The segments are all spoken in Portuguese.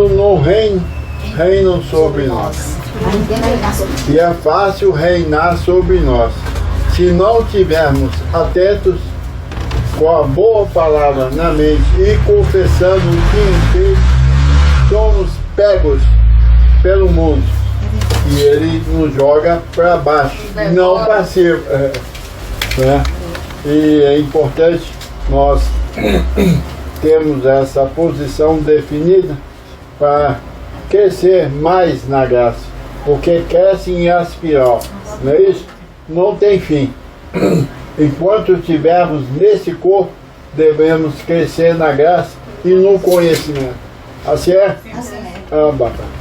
todos no reinam sobre nós. E é fácil reinar sobre nós. Se não tivermos atentos com a boa palavra na mente e confessando o que inteiro, somos pegos pelo mundo. E ele nos joga para baixo, não para cima. Né? E é importante nós termos essa posição definida para crescer mais na graça. Porque cresce em espiral, não é isso? Não tem fim. Enquanto estivermos nesse corpo, devemos crescer na graça e no conhecimento. Assim é? Ah, bacana.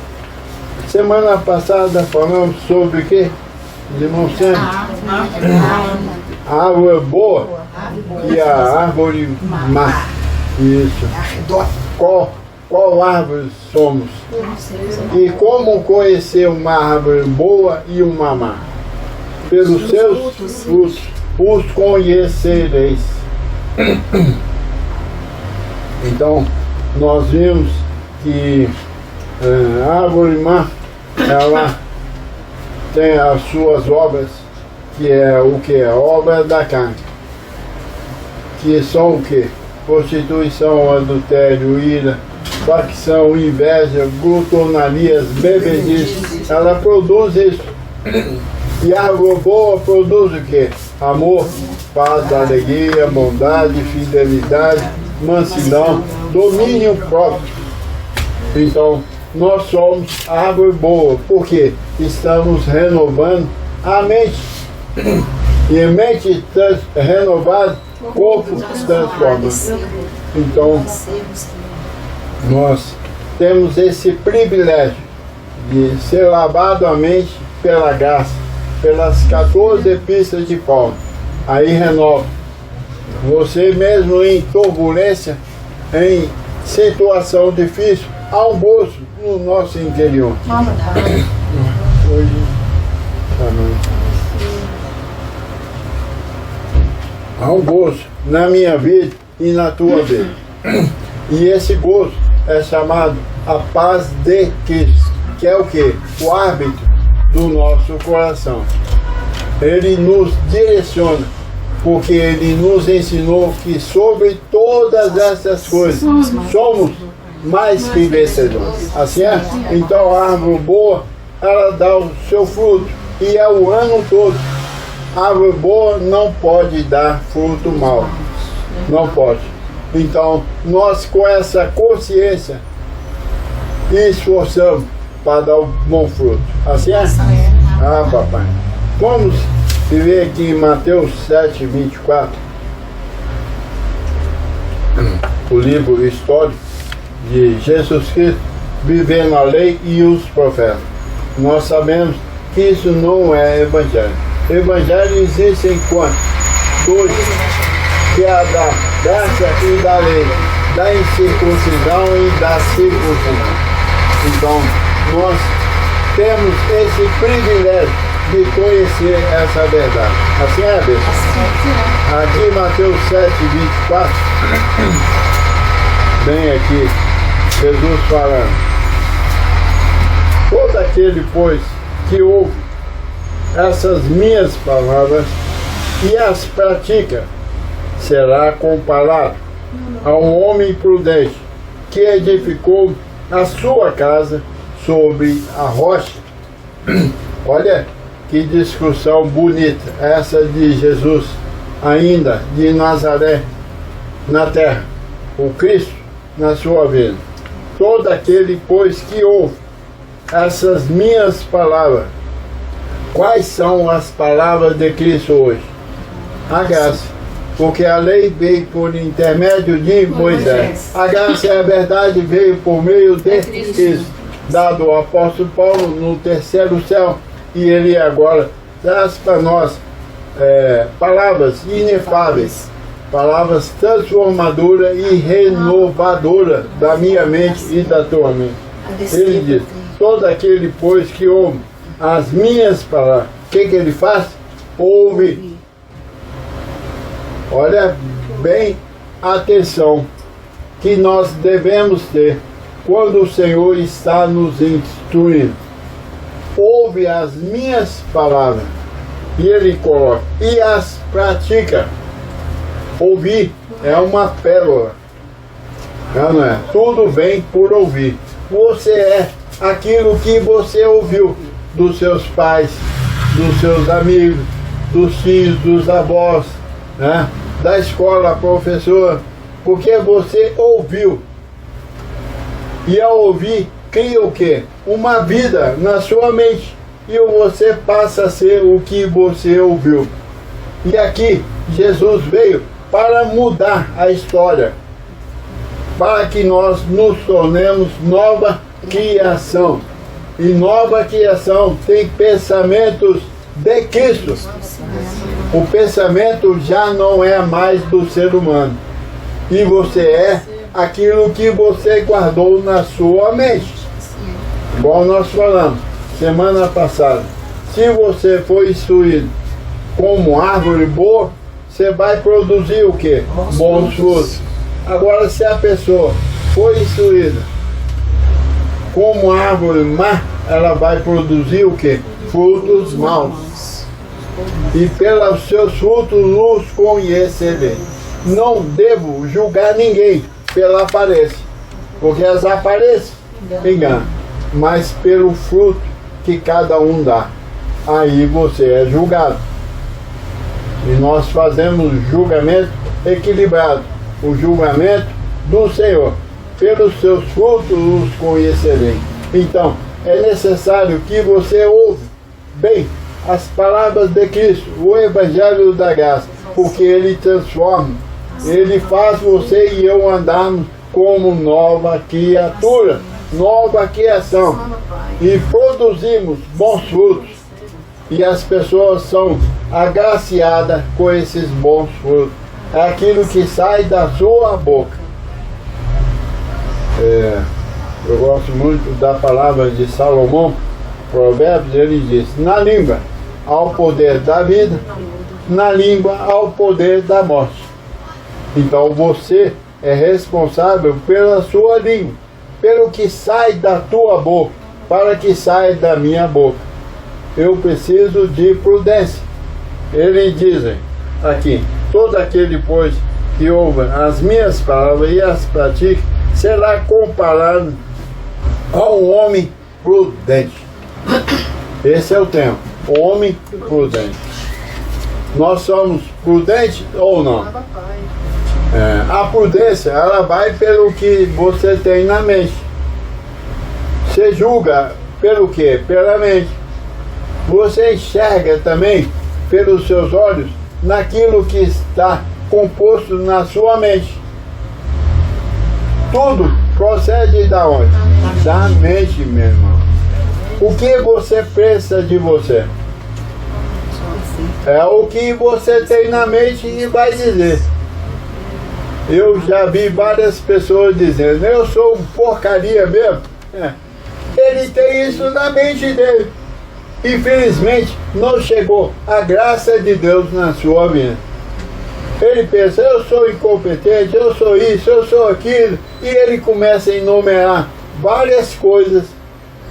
Semana passada falamos sobre o quê? Irmão Sérgio? A árvore boa e a árvore má. Isso. Qual árvore somos? E como conhecer uma árvore boa e uma má? Pelos seus frutos os conhecereis. Então, nós vimos que a árvore má, ela tem as suas obras, que é o que? A obra da carne. Que são o que? Prostituição, adultério, ira, facção, inveja, glutonarias, bebedice. Ela produz isso. E a árvore boa produz o que? Amor, paz, alegria, bondade, fidelidade, mansidão, domínio próprio. Então, nós somos a árvore boa, porque estamos renovando a mente. E a mente renovada, corpo transforma. Então, nós temos esse privilégio de ser lavado a mente pela graça, pelas 14 epístolas de Paulo. Aí renova. Você mesmo em turbulência, em situação difícil, há um gozo no nosso interior. Hoje, há um gozo na minha vida e na tua vida. E esse gozo é chamado a paz de Cristo, que é o que? O árbitro do nosso coração. Ele nos direciona, porque ele nos ensinou que sobre todas essas coisas somos mais que vencedores. Assim é? Então a árvore boa, ela dá o seu fruto, e é o ano todo. A árvore boa não pode dar fruto mau. Não pode. Então, nós com essa consciência esforçamos para dar um bom fruto. Assim é? Ah, papai. Vamos ver aqui em Mateus 7, 24. O livro histórico de Jesus Cristo, vivendo a lei e os profetas. Nós sabemos que isso não é evangelho. Evangelho existe enquanto dois, que é a da graça e da lei, da incircuncisão e da circuncisão. Então, nós temos esse privilégio de conhecer essa verdade. Assim é, Bessa? Aqui Mateus 7, 24, bem aqui, Jesus falando: todo aquele, pois, que ouve essas minhas palavras e as pratica, será comparado a um homem prudente que edificou a sua casa sobre a rocha. Olha que discussão bonita essa de Jesus, ainda de Nazaré na terra, o Cristo na sua vida. Todo aquele, pois, que ouve essas minhas palavras. Quais são as palavras de Cristo hoje? A graça. Porque a lei veio por intermédio de Moisés. A graça e a verdade veio por meio de Cristo, dado ao apóstolo Paulo no terceiro céu. E ele agora traz para nós palavras inefáveis, palavras transformadoras e renovadoras da minha mente e da tua mente. Ele diz: todo aquele, pois, que ouve as minhas palavras, o que ele faz? Ouve. Olha bem, atenção que nós devemos ter. quando o Senhor está nos instruindo. Ouve as minhas palavras, e ele coloca, e as pratica. Ouvir é uma pérola, não é? Tudo vem por ouvir. Você é aquilo que você ouviu dos seus pais, dos seus amigos, dos filhos, dos avós, né? Da escola, professor, porque você ouviu. E ao ouvir, cria o quê? Uma vida na sua mente. E você passa a ser o que você ouviu. E aqui, Jesus veio para mudar a história. Para que nós nos tornemos nova criação. E nova criação tem pensamentos de Cristo. O pensamento já não é mais do ser humano. E você é aquilo que você guardou na sua mente. Igual nós falamos semana passada. Se você for instruído como árvore boa, você vai produzir o quê? Bons frutos. Agora, se a pessoa for instruída como árvore má, ela vai produzir o quê? Frutos maus. E pelos seus frutos os conhecerei. Não devo julgar ninguém pela aparência, porque as aparências enganam, mas pelo fruto que cada um dá, aí você é julgado. E nós fazemos julgamento equilibrado, o julgamento do Senhor. Pelos seus frutos os conhecerei. Então, é necessário que você ouve bem as palavras de Cristo, o Evangelho da Graça, porque ele transforma, ele faz você e eu andarmos como nova criatura, nova criação, e produzimos bons frutos, e as pessoas são agraciadas com esses bons frutos. É aquilo que sai da sua boca. Eu gosto muito da palavra de Salomão, Provérbios, ele diz: na língua há o poder da vida, na língua há o poder da morte. Então você é responsável pela sua língua, pelo que sai da tua boca, para que saia da minha boca. Eu preciso de prudência. Ele diz aqui: todo aquele, pois, que ouve as minhas palavras e as pratica, será comparado a um homem prudente. Esse é o tema, o homem prudente. Nós somos prudentes ou não? A prudência, ela vai pelo que você tem na mente. Você julga pelo quê? Pela mente. Você enxerga também pelos seus olhos naquilo que está composto na sua mente. Tudo procede da onde? Da mente, meu irmão. O que você pensa de você? É o que você tem na mente e vai dizer. Eu já vi várias pessoas dizendo: eu sou um porcaria mesmo. Ele tem isso na mente dele. Infelizmente, não chegou a graça de Deus na sua vida. Ele pensa: eu sou incompetente, eu sou isso, eu sou aquilo. E ele começa a enumerar várias coisas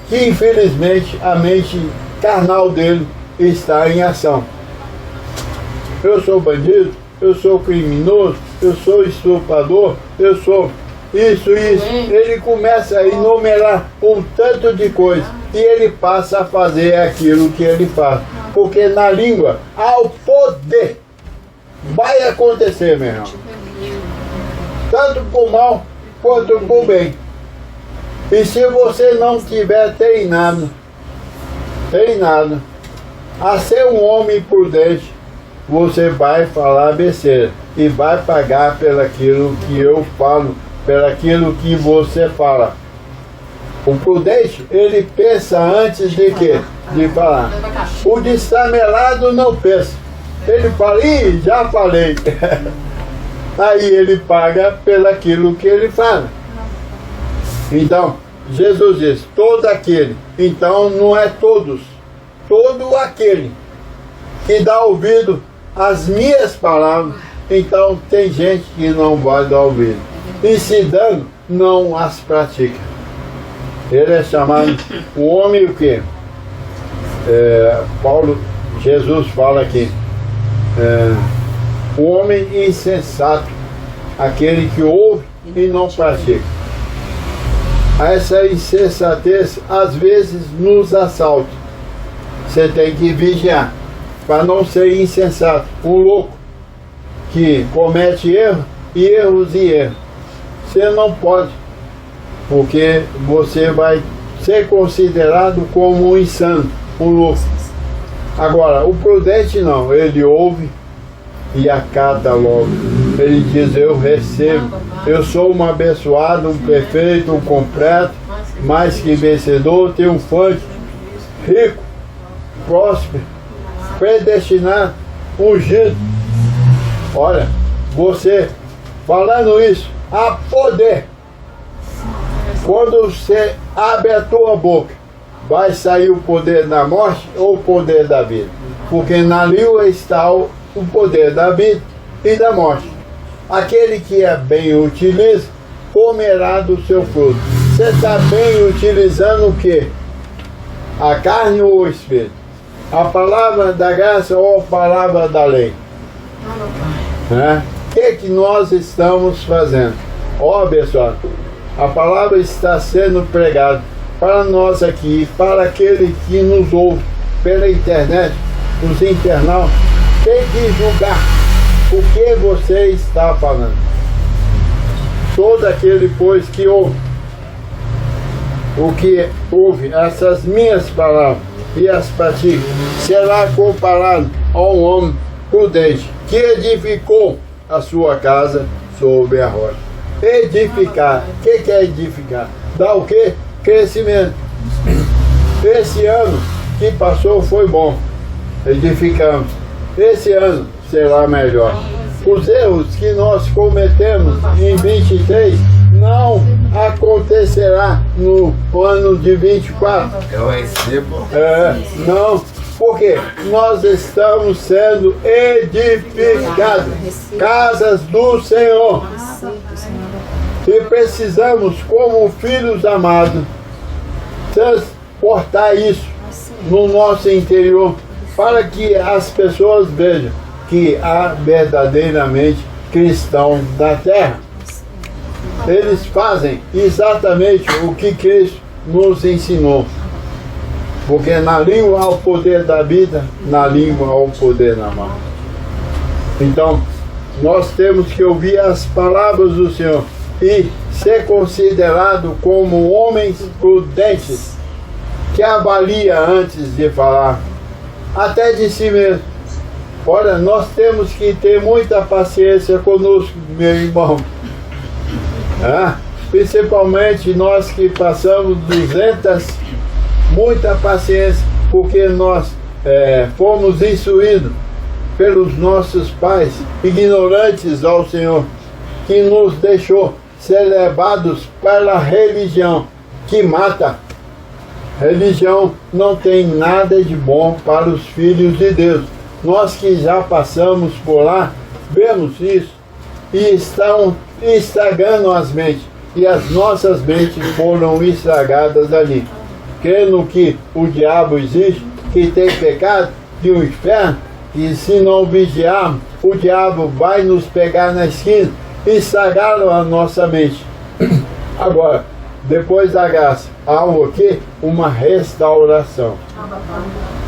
que, infelizmente, a mente carnal dele está em ação. Eu sou bandido, eu sou criminoso, eu sou estuprador, eu sou isso. Ele começa a enumerar um tanto de coisa e ele passa a fazer aquilo que ele faz. Porque na língua há o poder. Vai acontecer, meu irmão. Tanto por mal quanto por bem. E se você não tiver treinado a ser um homem prudente, você vai falar besteira e vai pagar pelaquilo que eu falo, pelaquilo que você fala. O prudente, ele pensa antes de quê? De falar. O destramelado não pensa. Ele fala: ih, já falei. Aí ele paga pelaquilo que ele fala. Então, Jesus diz: todo aquele. Então não é todos. Todo aquele que dá ouvido às minhas palavras. Então tem gente que não vai dar ouvido. E se dando, não as pratica. Ele é chamado o homem o quê? Jesus fala aqui, o homem insensato, aquele que ouve e não pratica. Essa insensatez às vezes nos assalta. Você tem que vigiar para não ser insensato, um louco que comete erros. Você não pode, porque você vai ser considerado como um insano, um louco. Agora, o prudente não, ele ouve e acata logo. Ele diz: eu recebo, eu sou um abençoado, um perfeito, um completo, mais que vencedor, triunfante, rico, próspero, predestinado, ungido. Olha, você falando isso, há poder. Quando você abre a tua boca, vai sair o poder da morte ou o poder da vida? Porque na língua está o poder da vida e da morte. Aquele que é bem utiliza, comerá do seu fruto. Você está bem utilizando o quê? A carne ou o espírito? A palavra da graça ou a palavra da lei? O que nós estamos fazendo? Ó, pessoal, a palavra está sendo pregada para nós aqui, para aquele que nos ouve pela internet, os internautas. Tem que julgar o que você está falando. Todo aquele, pois, que ouve, o que ouve essas minhas palavras e as pratica, será comparado a um homem prudente que edificou a sua casa sobre a rocha. Edificar. O que é edificar? Dá o quê? Crescimento. Esse ano que passou foi bom. Edificamos. Esse ano será melhor. Os erros que nós cometemos em 23 não acontecerá no ano de 24. Eu recebo. Não, porque nós estamos sendo edificados, casas do Senhor. E precisamos, como filhos amados, transportar isso no nosso interior, para que as pessoas vejam que há verdadeiramente cristãos da terra. Eles fazem exatamente o que Cristo nos ensinou. Porque na língua há o poder da vida, na língua há o poder da morte. Então, nós temos que ouvir as palavras do Senhor e ser considerado como homens prudentes, que avalia antes de falar, até de si mesmo. Olha, nós temos que ter muita paciência conosco, meu irmão. Principalmente nós que passamos 200, muita paciência, porque nós fomos instruídos pelos nossos pais, ignorantes ao Senhor, que nos deixou ser levados pela religião, que mata. Religião não tem nada de bom para os filhos de Deus. Nós que já passamos por lá, vemos isso, e estão estragando as mentes, e as nossas mentes foram estragadas ali, crendo que o diabo existe, que tem pecado e o inferno, e se não vigiarmos, o diabo vai nos pegar na esquina e estragar a nossa mente. Agora, depois da graça, há o quê? Uma restauração.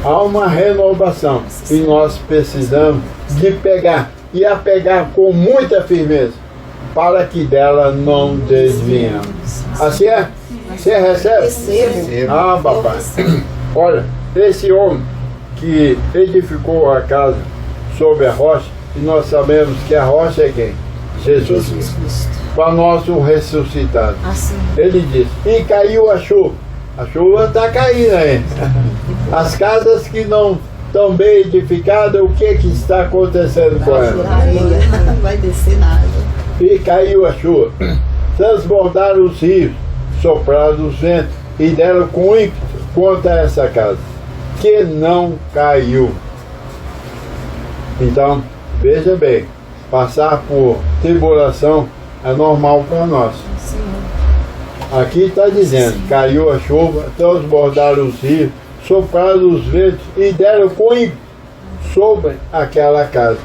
Há uma renovação. E nós precisamos de pegar e apegar com muita firmeza, para que dela não desviemos. Assim é? Você recebe? Recebo. Papai. Olha, esse homem que edificou a casa sobre a rocha, e nós sabemos que a rocha é quem? Jesus Cristo. Para nós o ressuscitado. Assim. Ele disse, e caiu a chuva. A chuva está caindo aí. As casas que não estão bem edificadas, o que está acontecendo com elas? Não vai descer nada. E caiu a chuva. Transbordaram os rios, sopraram os ventos, e deram com ímpeto contra essa casa, que não caiu. Então, veja bem, passar por tribulação é normal para nós. Sim. Aqui está dizendo, caiu a chuva, transbordaram os rios, sopraram os ventos e deram com ímpeto sobre aquela casa.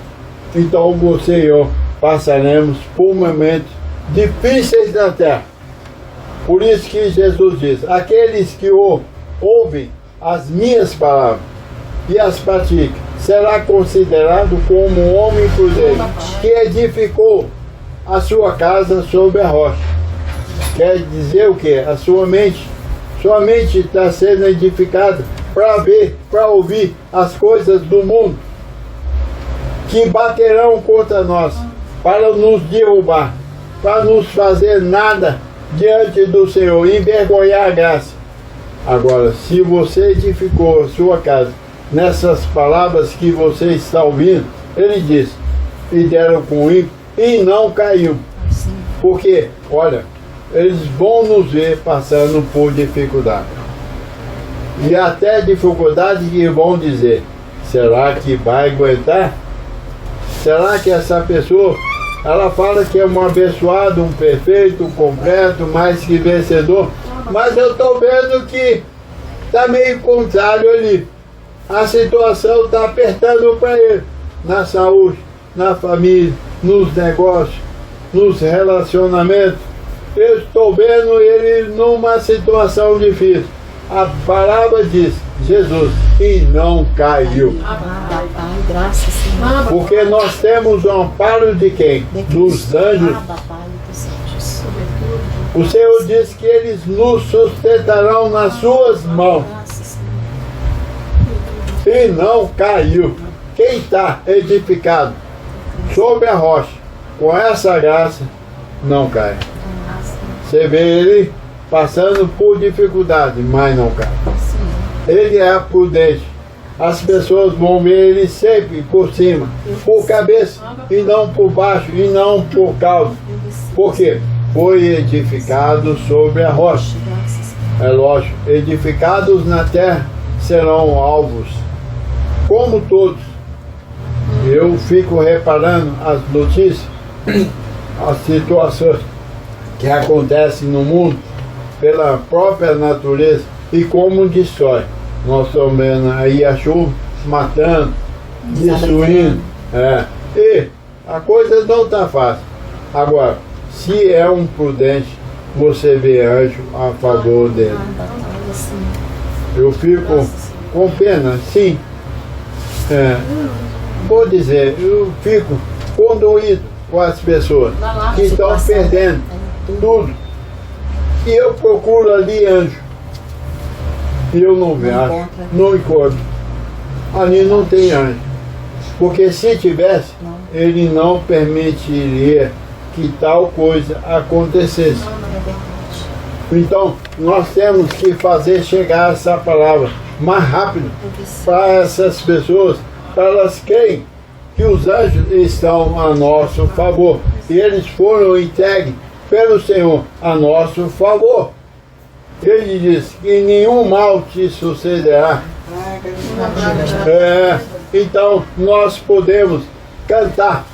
Então você e eu passaremos por momentos difíceis na terra. Por isso que Jesus diz, aqueles que ouvem as minhas palavras e as praticam, será considerado como um homem prudente que edificou a sua casa sobre a rocha. Quer dizer o que? A sua mente está sendo edificada para ver, para ouvir as coisas do mundo que baterão contra nós, para nos derrubar, para nos fazer nada diante do Senhor, envergonhar a graça. Agora, se você edificou a sua casa nessas palavras que você está ouvindo, ele diz, e deram com ímpeto e não caiu. Porque, olha, eles vão nos ver passando por dificuldade. E até dificuldade que vão dizer, será que vai aguentar? Será que essa pessoa, ela fala que é um abençoado, um perfeito, um completo, mais que vencedor, mas eu estou vendo que está meio contrário ali. A situação está apertando para ele, na saúde, na família, nos negócios, nos relacionamentos. Eu estou vendo ele numa situação difícil. A palavra diz, Jesus, e não caiu. Porque nós temos o amparo de quem? Dos anjos. O Senhor diz que eles nos sustentarão nas suas mãos. E não caiu. Quem está edificado sobre a rocha, com essa graça, não cai. Você vê ele passando por dificuldade, mas não cai. Ele é prudente. As pessoas vão ver ele sempre por cima, por cabeça, e não por baixo, e não por cauda. Por quê? Foi edificado sobre a rocha. É lógico, edificados na terra serão alvos, como todos. Eu fico reparando as notícias, as situações que acontecem no mundo pela própria natureza e como destrói. Nós estamos vendo aí a chuva matando, destruindo. E a coisa não está fácil. Agora, se é um prudente, você vê anjo a favor dele. Eu fico com pena, sim. Vou dizer, eu fico condoído com as pessoas que estão perdendo tudo. E eu procuro ali anjo. E eu não vejo, não encontro. Ali não tem anjo. Porque se tivesse, ele não permitiria que tal coisa acontecesse. Então, nós temos que fazer chegar essa palavra mais rápido para essas pessoas, para elas creem que os anjos estão a nosso favor. E eles foram entregues pelo Senhor a nosso favor. Ele diz que nenhum mal te sucederá. Então nós podemos cantar,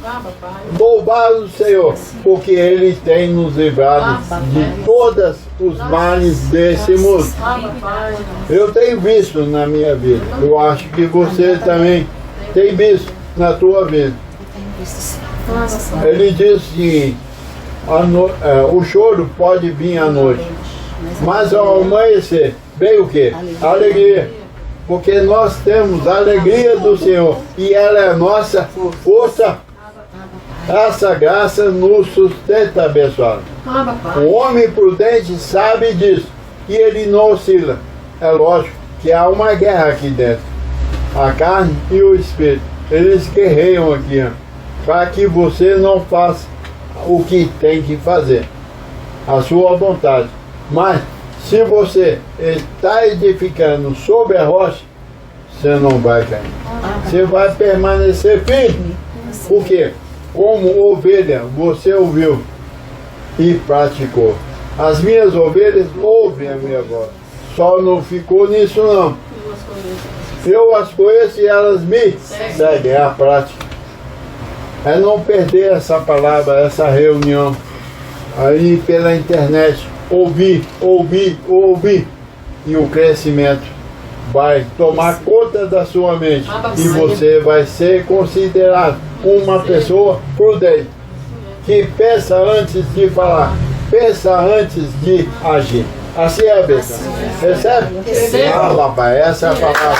louvar o Senhor, porque Ele tem nos livrado de todos os males desse mundo. Eu tenho visto na minha vida, eu acho que você também tem visto na tua vida. Ele diz que o choro pode vir à noite, mas ao amanhecer vem o quê? Alegria. Porque nós temos a alegria do Senhor e ela é a nossa força. Essa graça nos sustenta, abençoado. O homem prudente sabe disso e ele não oscila. É lógico que há uma guerra aqui dentro. A carne e o espírito, eles guerreiam aqui, para que você não faça o que tem que fazer, a sua vontade. Mas se você está edificando sobre a rocha, você não vai cair. Você vai permanecer firme. Por quê? Como ovelha, você ouviu e praticou. As minhas ovelhas ouvem a minha voz. Só não ficou nisso não. Eu as conheço e elas me seguem a prática. É não perder essa palavra, essa reunião aí pela internet. ouvir, ouvir, ouvir. E o crescimento vai tomar conta da sua mente. E você vai ser considerado uma pessoa prudente. Que pensa antes de falar, pensa antes de agir. Assim é, Bessa. Recebe? Recebo. Ah, papai, essa é a palavra.